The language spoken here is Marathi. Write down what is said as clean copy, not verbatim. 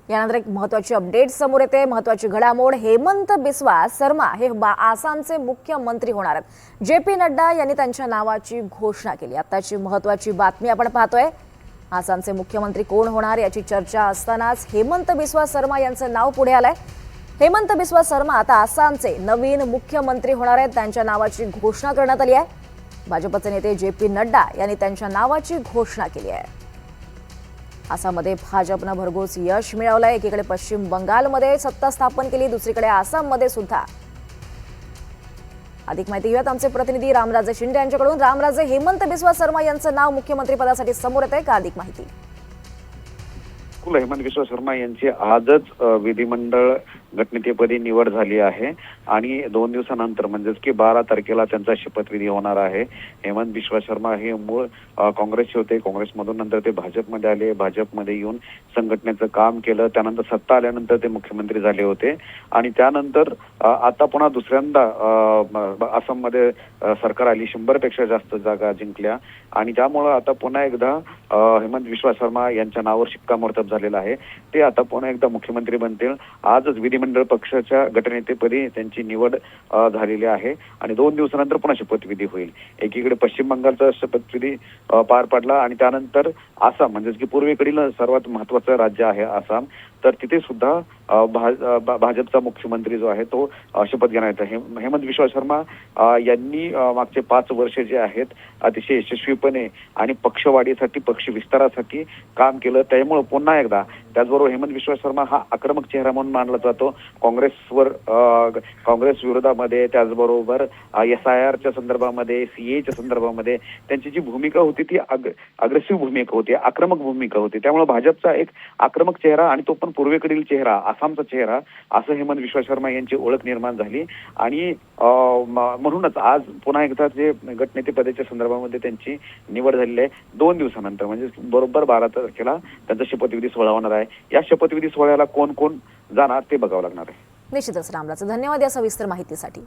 यानंतर एक महत्त्वाची अपडेट समोर येते। महत्त्वाची घडामोड, हेमंत बिस्वा शर्मा हे आसामचे मुख्यमंत्री होणार आहेत। जे.पी. नड्डा यांनी त्यांच्या नावाची घोषणा केली। आताची महत्त्वाची बातमी आपण पाहतोय। आसामचे मुख्यमंत्री कोण होणार याची चर्चा असतानाच हेमंत बिस्वा शर्मा यांचं नाव पुढे आलंय। हेमंत बिस्वा शर्मा आता आसामचे नवीन मुख्यमंत्री होणार आहेत। त्यांच्या नावाची घोषणा करण्यात आली आहे। भाजपचे नेते जे.पी. नड्डा यांनी त्यांच्या नावाची घोषणा केली आहे। आसाममध्ये भाजपनं भरघोस यश मिळवलंय। एकीकडे पश्चिम बंगालमध्ये सत्ता स्थापन केली, दुसरीकडे आसाममध्ये सुद्धा। अधिक माहिती घेऊयात आमचे प्रतिनिधी रामराजे शिंदे यांच्याकडून। रामराजे, हेमंत बिस्वा शर्मा यांचं नाव मुख्यमंत्री पदासाठी समोर येतंय का? अधिक माहिती। हेमंत बिस्वा शर्मा यांची आजच विधिमंडळ गटनेतेपदी निवड झाली आहे आणि 2 दिवसानंतर म्हणजेच की 12 तारखेला त्यांचा शपथविधी होणार आहे। हेमंत बिस्वा शर्मा हे मूळ काँग्रेसचे होते। काँग्रेसमधून नंतर ते भाजपमध्ये आले। भाजपमध्ये येऊन संघटनेचं काम केलं। त्यानंतर सत्ता आल्यानंतर ते मुख्यमंत्री झाले होते आणि त्यानंतर आता पुन्हा दुसऱ्यांदा आसाममध्ये सरकार आली, 100 पेक्षा जास्त जागा जिंकल्या आणि त्यामुळे आता पुन्हा एकदा हेमंत बिस्वा शर्मा यांच्या नावावर शिक्कामोर्तब झालेला आहे। ते आता पुन्हा एकदा मुख्यमंत्री बनतील। आजच विधिमंडळ पक्षाच्या गटनेतेपदी त्यांची निवड झालेली आहे आणि 2 दिवसानंतर पुन्हा शपथविधी होईल। एकीकडे पश्चिम बंगालचा शपथविधी पार पडला आणि त्यानंतर आसाम म्हणजेच की पूर्वेकडील सर्वात महत्त्वाचं राज्य आहे आसाम, तर तिथे सुद्धा भाजपचा मुख्यमंत्री जो आहे तो शपथ घेणार आहे। हेमंत बिस्वा शर्मा यांनी मागचे 5 वर्ष जे आहेत अतिशय यशस्वीपणे आणि पक्षवाढीसाठी, पक्ष विस्तारासाठी काम केलं। त्यामुळे पुन्हा एकदा, त्याचबरोबर हेमंत बिस्वा शर्मा हा आक्रमक चेहरा म्हणून मानला जातो। काँग्रेस विरोधामध्ये, त्याचबरोबर SIRच्या संदर्भामध्ये, CAच्या संदर्भामध्ये त्यांची जी भूमिका होती ती अग्रेसिव्ह भूमिका होती, आक्रमक भूमिका होती। त्यामुळे भाजपचा एक आक्रमक चेहरा आणि तो पण पूर्वेकडील चेहरा, आसामचा चेहरा, असं हेमंत बिस्वा शर्मा यांची ओळख निर्माण झाली आणि म्हणूनच आज पुन्हा एकदा जे गटनेते पदाच्या संदर्भामध्ये त्यांची निवड झालेली आहे 2 दिवसानंतर, म्हणजे बरोबर 12 तारखेला त्यांचा शपथविधी सोहळा होणार आहे। या शपथविधी सोहळ्याला कोण कोण जाणार ते बघावं लागणार आहे। निश्चितच रामराजे, धन्यवाद या सविस्तर माहितीसाठी।